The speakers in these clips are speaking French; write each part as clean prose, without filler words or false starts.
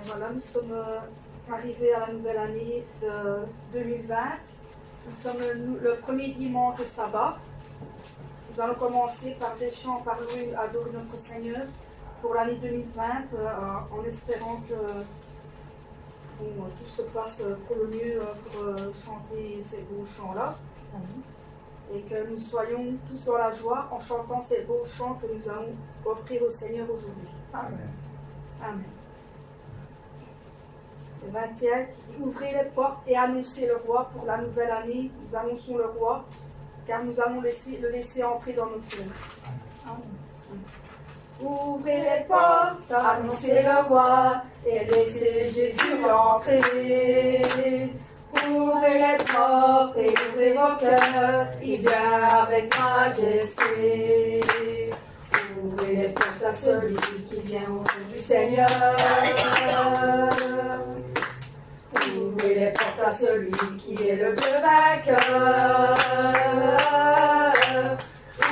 Voilà, nous sommes arrivés à la nouvelle année de 2020. Nous sommes le premier dimanche de sabbat. Nous allons commencer par des chants, par louer, adorer notre Seigneur pour l'année 2020, en espérant que tout se passe pour le mieux pour chanter ces beaux chants-là. Et que nous soyons tous dans la joie en chantant ces beaux chants que nous allons offrir au Seigneur aujourd'hui. Amen. Amen. Le 21 qui dit: ouvrez les portes et annoncez le roi. Pour la nouvelle année, nous annonçons le roi, car nous allons le laisser entrer dans nos cœurs. Ouvrez les portes, annoncez le roi, et laissez Jésus entrer. Ouvrez les portes et ouvrez vos cœurs, il vient avec majesté. Ouvrez les portes à celui qui vient au nom du Seigneur. Ouvrez les portes à celui qui est le Dieu vainqueur.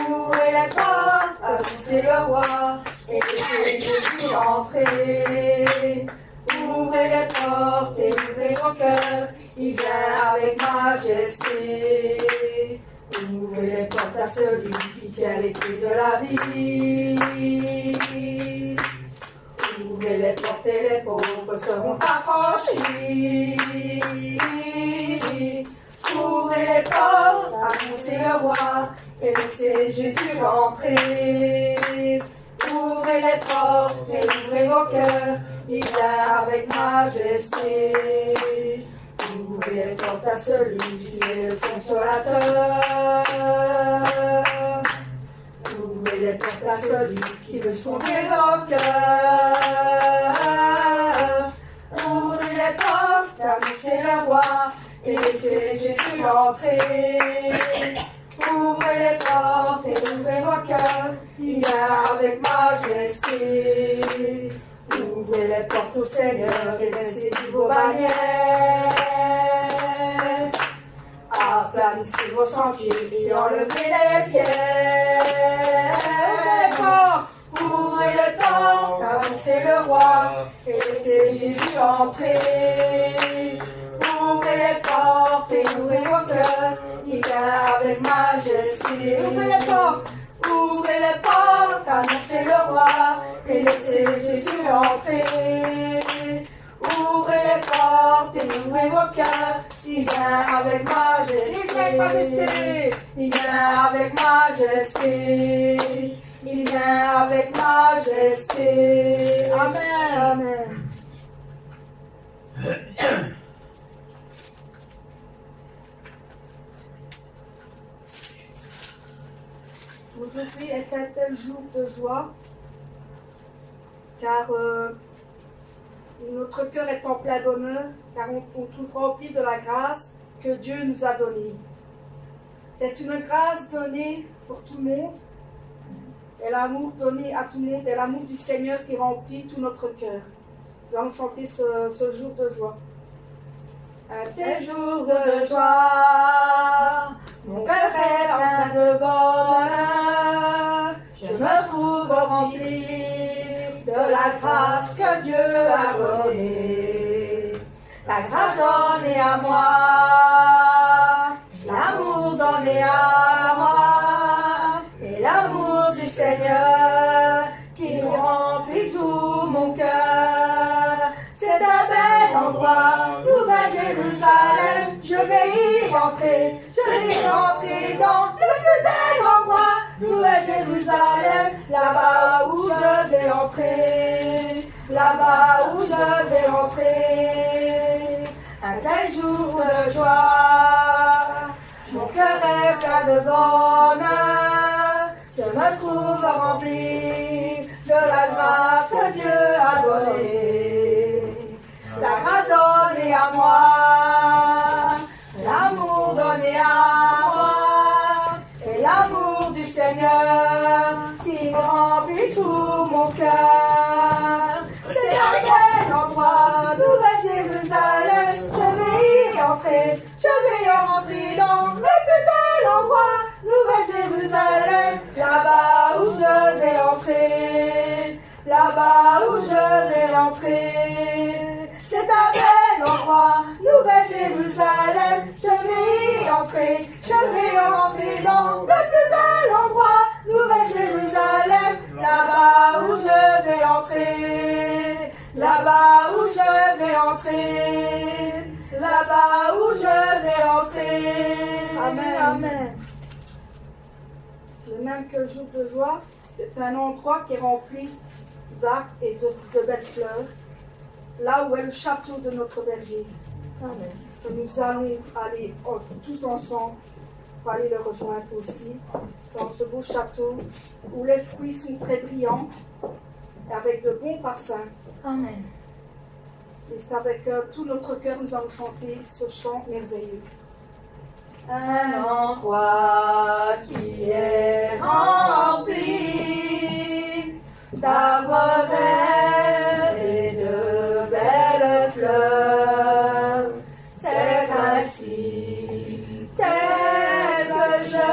Ouvrez les portes, annoncez le roi, et laissez Jésus entrer. Ouvrez les portes et ouvrez vos cœurs, il vient avec majesté. Ouvrez les portes à celui qui tient les clés de la vie. Ouvrez les portes et les pauvres seront affranchis. Ouvrez les portes, annoncez le roi, et laissez Jésus entrer. Ouvrez les portes et ouvrez vos cœurs, il vient avec majesté. Ouvrez les portes à celui qui est le consolateur. Ouvrez les portes à celui qui veut sauver vos cœurs. Ouvrez les portes, annoncez le roi, et laissez Jésus entrer. Ouvrez les portes et ouvrez vos cœurs, il vient avec majesté. Ouvrez les portes au Seigneur et laissez vos bannières. Aplanissez vos sentiers et enlevez les pierres. Ouvrez les portes, annoncez le roi, et laissez Jésus entrer. Ouvrez les portes et ouvrez vos cœurs, il vient avec majesté. Ouvrez les portes. Ouvrez les portes, annoncez le roi, et laissez Jésus entrer. Ouvrez les portes et ouvrez vos cœurs, il vient avec majesté. Il vient avec majesté. Il vient avec majesté. Amen. Amen. Aujourd'hui est un tel jour de joie, car notre cœur est en plein bonheur, car on trouve rempli de la grâce que Dieu nous a donnée. C'est une grâce donnée pour tout le monde, et l'amour donné à tout le monde, et l'amour du Seigneur qui remplit tout notre cœur. Nous allons chanter ce jour de joie. Un tel jour de joie, mon cœur est plein de bonheur. Je me trouve rempli de la grâce que Dieu a donnée. La grâce donnée à moi, l'amour donné à moi, et l'amour du Seigneur qui remplit tout mon cœur. C'est un bel endroit, Nouvelle Jérusalem, je vais y rentrer, je vais y rentrer dans le plus bel endroit, Nouvelle Jérusalem, là-bas où je vais entrer, là-bas où je vais entrer. Un tel jour de joie, mon cœur est plein de bonheur, je me trouve rempli de la grâce que Dieu a donnée. La grâce donnée à moi, l'amour donné à moi, et l'amour du Seigneur qui remplit tout mon cœur. C'est un bel endroit, Nouvelle Jérusalem, je vais y entrer, je vais y rentrer dans le plus bel endroit, Nouvelle Jérusalem, là-bas où je vais entrer. là-bas où je vais entrer. C'est un bel endroit, Nouvelle Jérusalem. Je vais y entrer, je vais rentrer dans le plus bel endroit, Nouvelle Jérusalem. Là-bas où je vais entrer, là-bas où je vais entrer, là-bas où je vais entrer. Amen. Amen. De même que le jour de joie, c'est un endroit qui est rempli d'arcs et de belles fleurs, là où est le château de notre berger. Amen. Que nous allons aller tous ensemble pour aller le rejoindre aussi dans ce beau château où les fruits sont très brillants et avec de bons parfums. Amen. Et c'est avec tout notre cœur nous allons chanter ce chant merveilleux. Un endroit qui est rempli d'arbres verts et de belles fleurs. C'est ainsi tel que je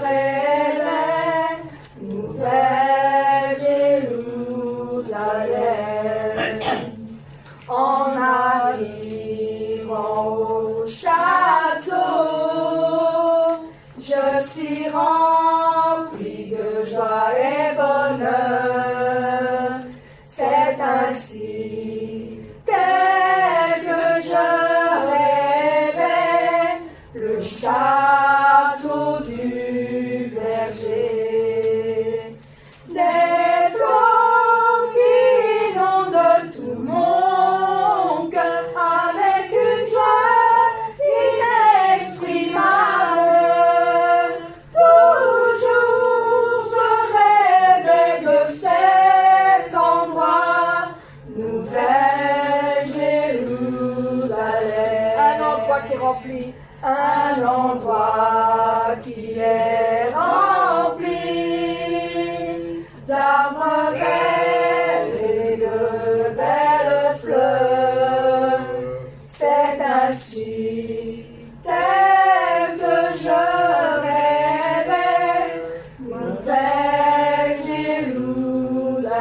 rêvais, Nouvelle Jérusalem. En arrivant au château, je suis rempli de joie et bonheur. C'est ainsi tel que je rêvais, le château du berger. Des fleurs qui inondent tout mon cœur avec une joie inexprimable. Toujours je rêvais de cet endroit, Nouvelle Jérusalem. Un endroit qui est rempli. Un endroit qui est rempli d'arbres verts et de belles fleurs. C'est ainsi tel que je rêvais, Nouvelle Jérusalem.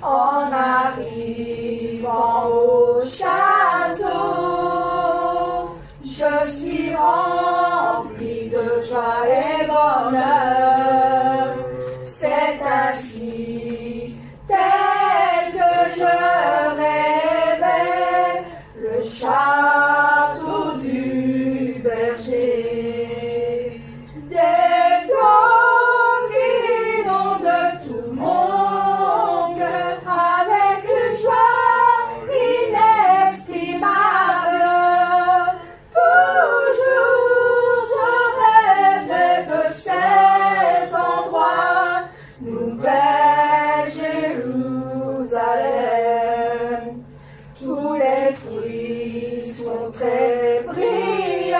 En arrivant au château, je suis rempli de joie et bonheur. C'est ainsi tel que je rêvais, le château du berger. Des fleurs qui inondent tout mon cœur avec une joie inexprimable. Toujours je rêvais de cet endroit, Nouvelle Jérusalem. Tous les fruits sont très brillants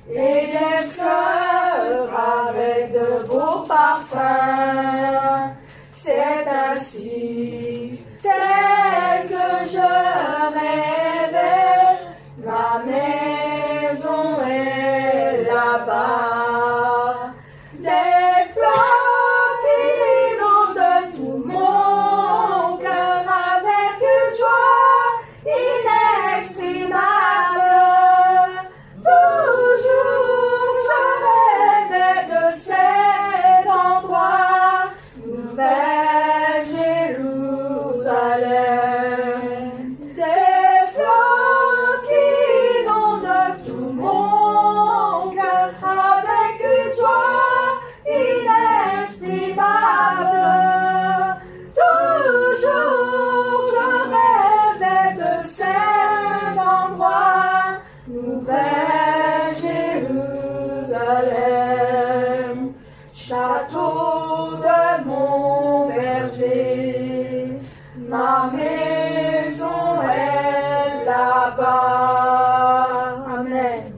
et les fleurs avec de beaux parfums. C'est ainsi tel que je rêvais, ma maison est là-bas. Des fleurs qui inondent tout mon cœur avec une joie inexprimable. Toujours je rêvais de cet endroit, Nouvelle Jérusalem. Des fleurs qui inondent tout mon cœur avec une joie inexprimable. Toujours je rêvais de cet endroit, Nouvelle Jérusalem. Château de mon berger, ma maison est là-bas. Amen.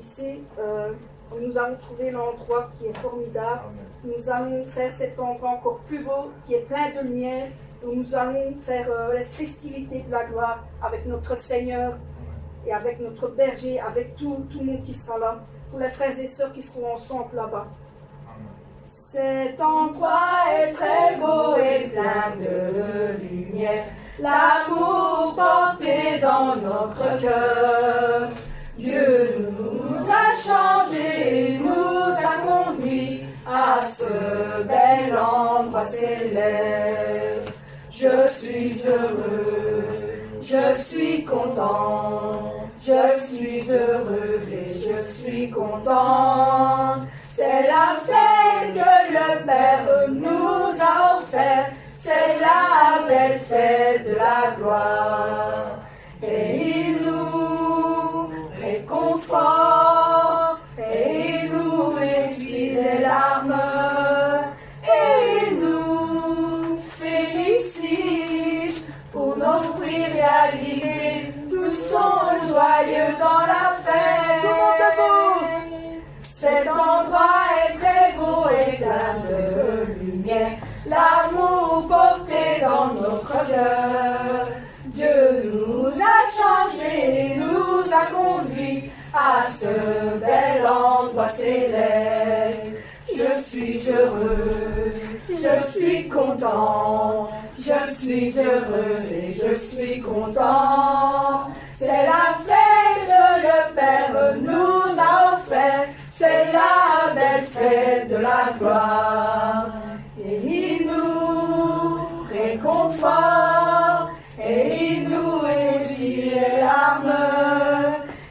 Ici, Nous allons trouver l'endroit qui est formidable. Nous allons faire cet endroit encore plus beau, qui est plein de lumière, où nous allons faire les festivités de la gloire avec notre Seigneur et avec notre berger, avec tout le monde qui sera là, tous les frères et sœurs qui seront ensemble là-bas. Cet endroit est très beau et plein de lumière, l'amour porté dans notre cœur. Dieu nous a changés, nous a conduits à ce bel endroit céleste. Je suis heureux, je suis content, je suis heureuse et je suis content. C'est la fête que le Père nous a offerte, c'est la belle fête de la gloire. Et il nous réconforte, et il nous essuie les larmes, et il nous félicite pour nos fruits réalisés. Tous sont joyeux dans la fête. Tout le monde debout. Cet endroit est très beau et plein de lumière, l'amour porté dans notre cœur. Dieu nous a changés, nous a conduits à ce bel endroit céleste. Je suis heureux, je suis content, je suis heureuse et je suis content. C'est la fête que le Père nous a offerte, c'est la belle fête de la gloire. Et il nous réconforte, et il nous essuie les larmes,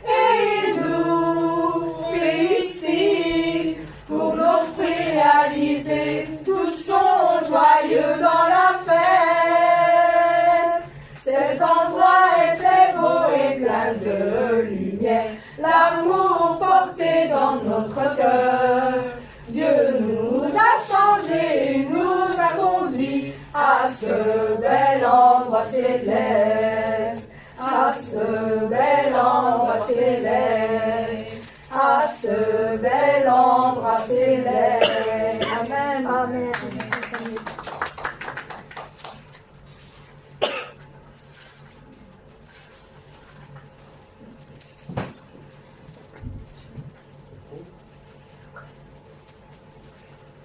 et il nous félicite pour nos fruits réalisés. Tous sont joyeux dans la fête. Cet endroit est très beau et plein de lumière, l'amour porté dans notre cœur. Dieu nous a changés, nous a conduits à ce bel endroit céleste, à ce bel endroit céleste, à ce bel endroit céleste. Amen. Amen.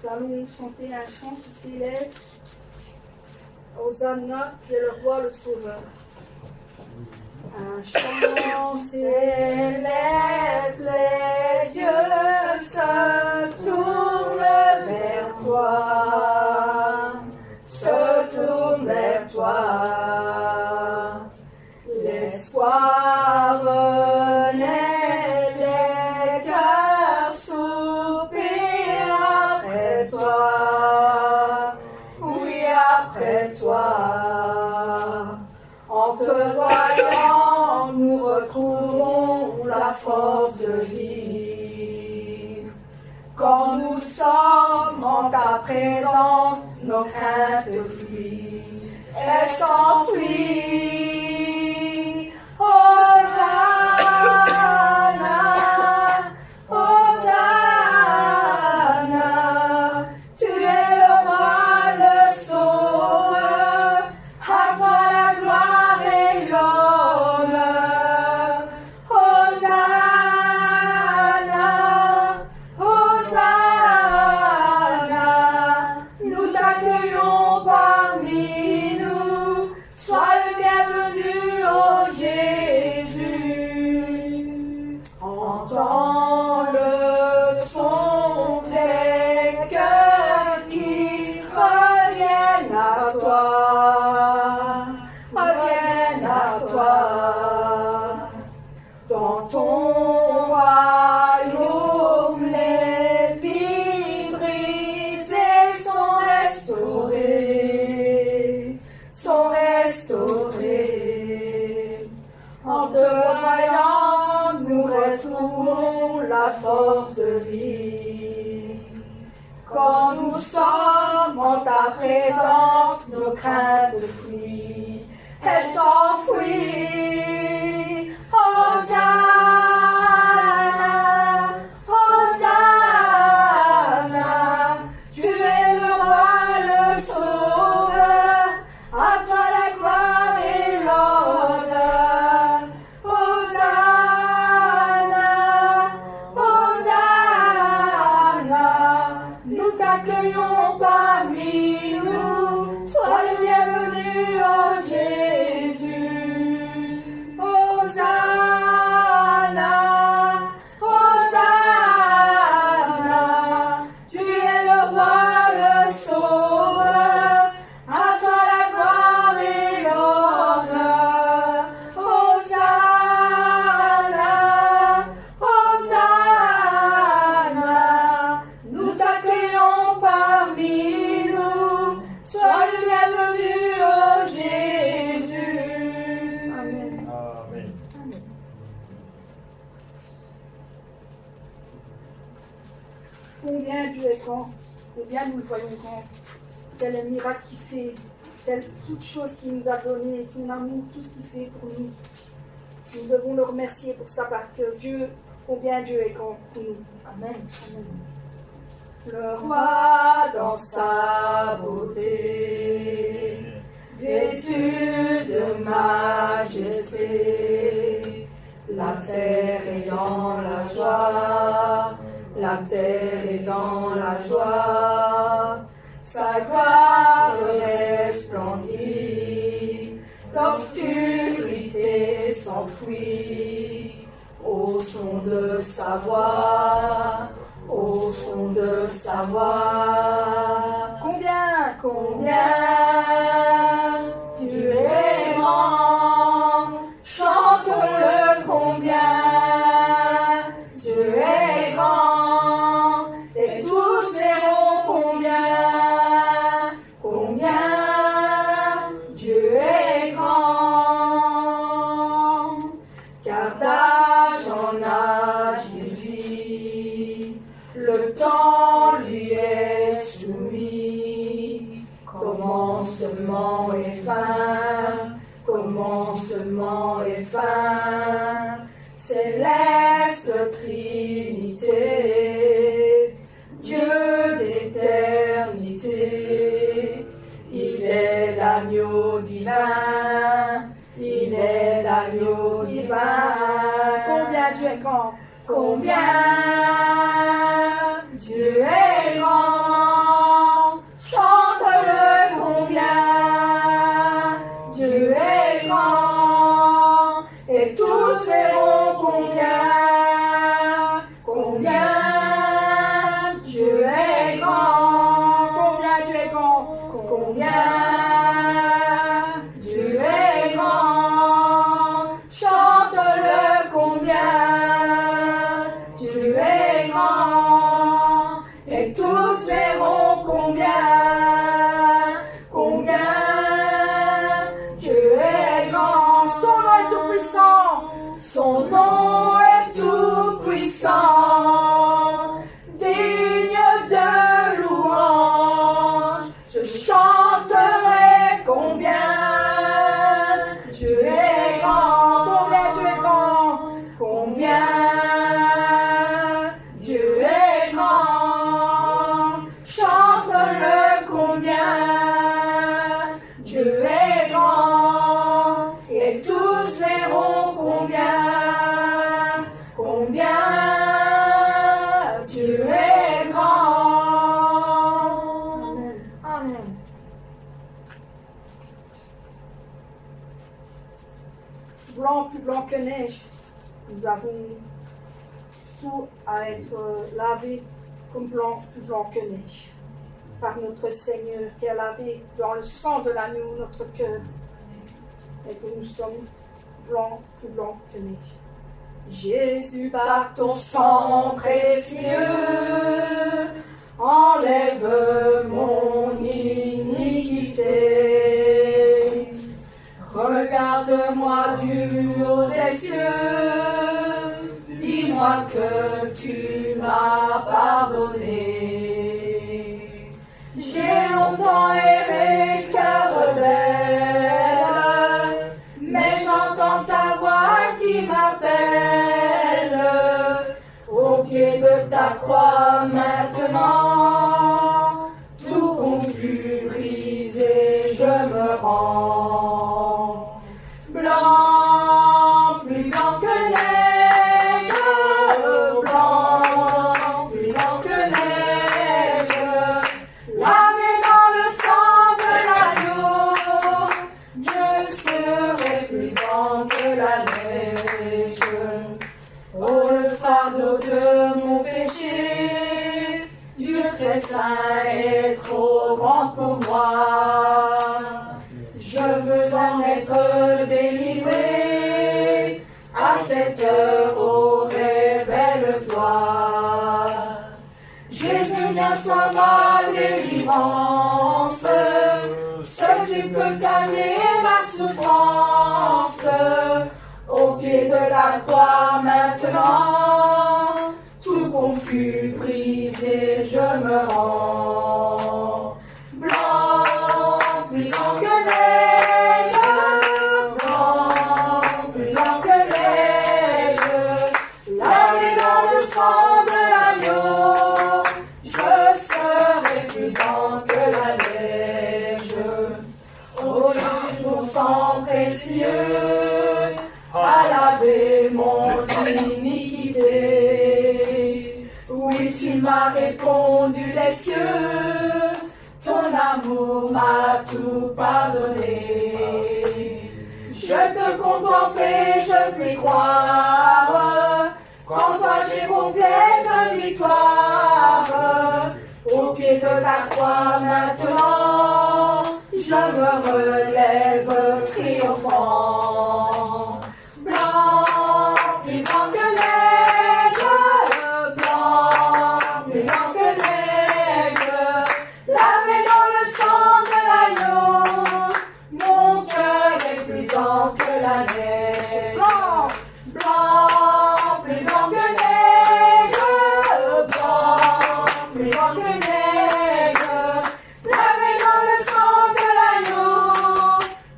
Nous allons chanter un chant qui s'élève. Hosanna, qui est le roi, le sauveur. Un chant s'élève, les yeux se tournent vers toi, se tournent vers toi. L'espoir renaît, les cœurs soupirent après toi, oui après toi. En te voyant, nous retrouvons la force de vivre. Quand nous sommes en ta présence, nos craintes fuient, elles s'enfuient. Hosanna, Hosanna, tu es le roi, le sauveur, à toi la gloire et l'honneur. Hosanna, Hosanna, nous t'accueillons parmi nous, sois le bienvenu, ô Jésus. Entends le son des cœurs qui reviennent à toi, reviennent à toi. Dans ton royaume, les vies brisées sont restaurées, sont restaurées. En te voyant, nous retrouvons la force de vie. Quand nous sommes en ta présence, nos craintes fuient, elles s'enfuient. Hosanna, Hosanna. voyons grand. Tel est le miracle qu'il fait, telle toute chose qu'il nous a donné, son amour, tout ce qu'il fait pour nous. Nous devons le remercier pour ça parce que Dieu, combien Dieu est grand pour nous. Amen. Amen. Le roi dans sa beauté, vêtu de majesté, la terre est dans la joie, la terre est dans la joie, sa gloire resplendit, l'obscurité s'enfuit, au son de sa voix. Au son de sa voix, Combien tu es grand, chante-le combien tu es grand, et tous verront combien Dieu est grand, car d'âge en âge il vit. Le temps lui est soumis, commencement et fin, céleste Trinité, Dieu d'éternité, il est l'agneau divin, Combien Dieu est grand. Combien Dieu est grand, chante-le combien Dieu est grand, et tous verront combien Dieu est grand, Combien Dieu est grand. combien Dieu est grand, chante-le combien Dieu est grand, et tous verront combien Dieu est grand. Son nom est tout puissant. Son nom est tout puissant, digne de louange. Je chanterai combien Dieu est grand, Combien Dieu est grand. combien Dieu est grand. Chante-le combien Dieu est grand, et tous verront combien Dieu est grand. Amen. Blanc, plus blanc que neige. Nous avons tout à être lavé comme blanc, plus blanc que neige. Par notre Seigneur qui a lavé dans le sang de l'agneau notre cœur. Et que nous sommes blancs, plus blancs que neige. Jésus, par ton sang précieux, enlève mon iniquité. Regarde-moi du haut des cieux, dis-moi que tu m'as pardonné. J'ai longtemps erré, cœur rebelle, mais j'entends sa voix qui m'appelle. Au pied de ta croix maintenant, tout confus, brisé, je me rends. Blanc, plus blanc que neige, blanc, plus blanc que neige, lavé dans le sang de l'agneau, je serai plus blanc que la neige. Oh, le fardeau de mon péché, Dieu très saint est trop grand pour moi. Je veux en être délivré, à cette heure, oh, révèle-toi. Jésus, viens sans ma délivrance, seul tu peux calmer ma souffrance. Au pied de la croix maintenant, tout confus, brisé, je me rends. cieux a lavé mon iniquité. Oui, tu m'as répondu des cieux, ton amour m'a tout pardonné. Je te contemplais, je puis croire, qu'en toi j'ai complète victoire. Au pied de la croix maintenant, je me relève triomphant. Blanc, plus blanc que neige, blanc, plus blanc que neige, lavé dans le sang de l'agneau, mon cœur est plus blanc que la neige. Blanc, blanc, plus blanc que neige, blanc, plus blanc que neige, lavé dans le sang de l'agneau,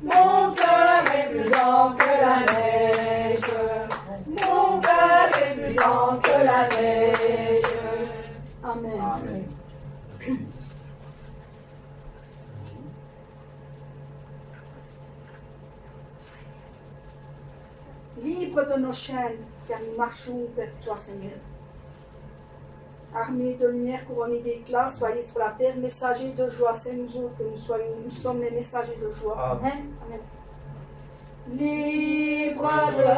mon cœur est plus blanc que la neige, mon cœur est plus blanc que la neige. Amen. Amen. Libre de nos chaînes, car nous marchons vers toi, Seigneur. Armés de lumière, couronnés d'éclat, soyez sur la terre, messagers de joie. C'est nous autres que nous sommes les messagers de joie. Amen. Amen. Libre de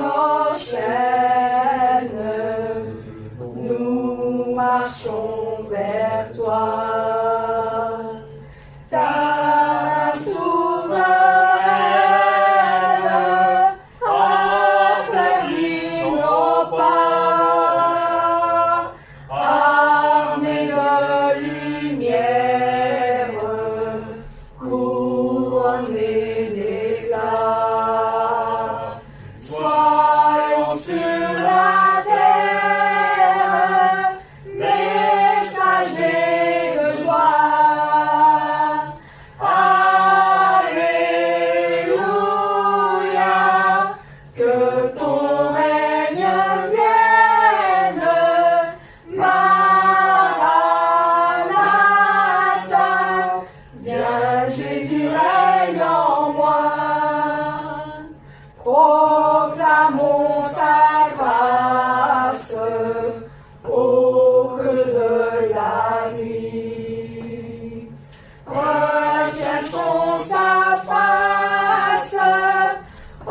nos chaînes, nous marchons vers toi. Ta souveraine affermit nos pas, armés de lumière, couronnés d'éclat. Soyons sur la terre, messagers de joie. Alléluia, que ton règne vienne. Maranatha, viens Jésus, règne en moi. Proclamons sa grâce au creux de la nuit. Recherchons sa face au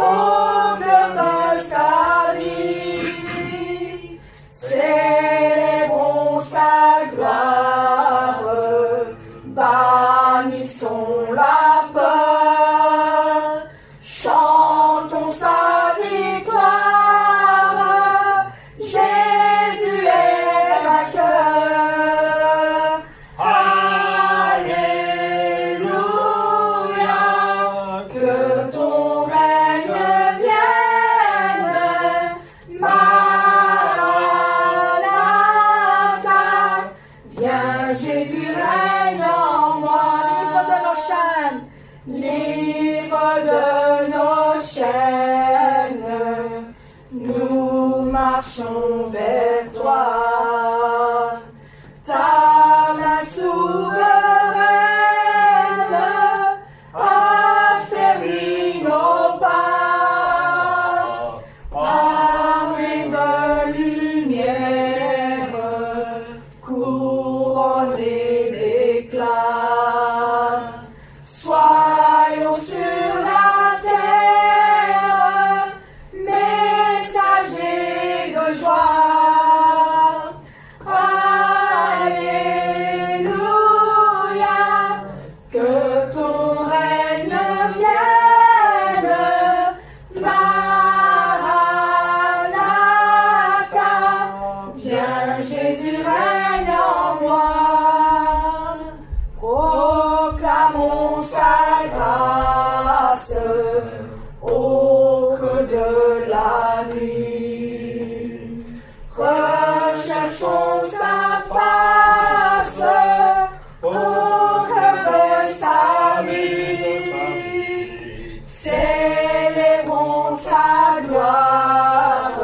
cœur de sa vie. Célébrons sa gloire, bannissons la peur, chantons sa victoire. Jésus est vainqueur. Alléluia, que ton règne vienne. Maranatha, viens Jésus, règne en moi. Libre de nos chaînes, nous marchons vers toi. Ta main souveraine affermit nos pas, armés de lumière, couronnés d'éclat. Soyons sur la terre, messagers de joie. Alléluia, que ton règne vienne. Maranatha, viens Jésus, règne en moi. Proclamons sa grâce au creux de la nuit. Recherchons sa face au cœur de sa vie. Célébrons sa gloire,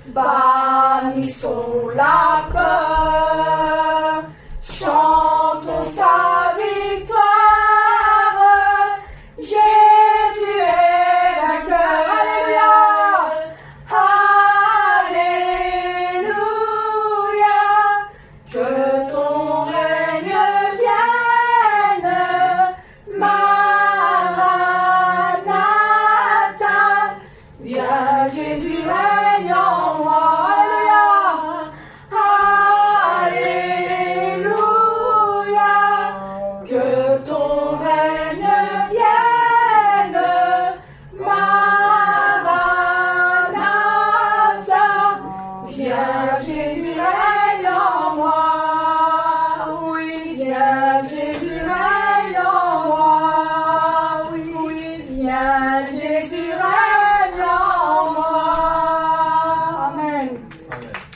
bannissons la peur, chantons sa victoire. Seigneur Jésus règne en moi. Amen. Amen.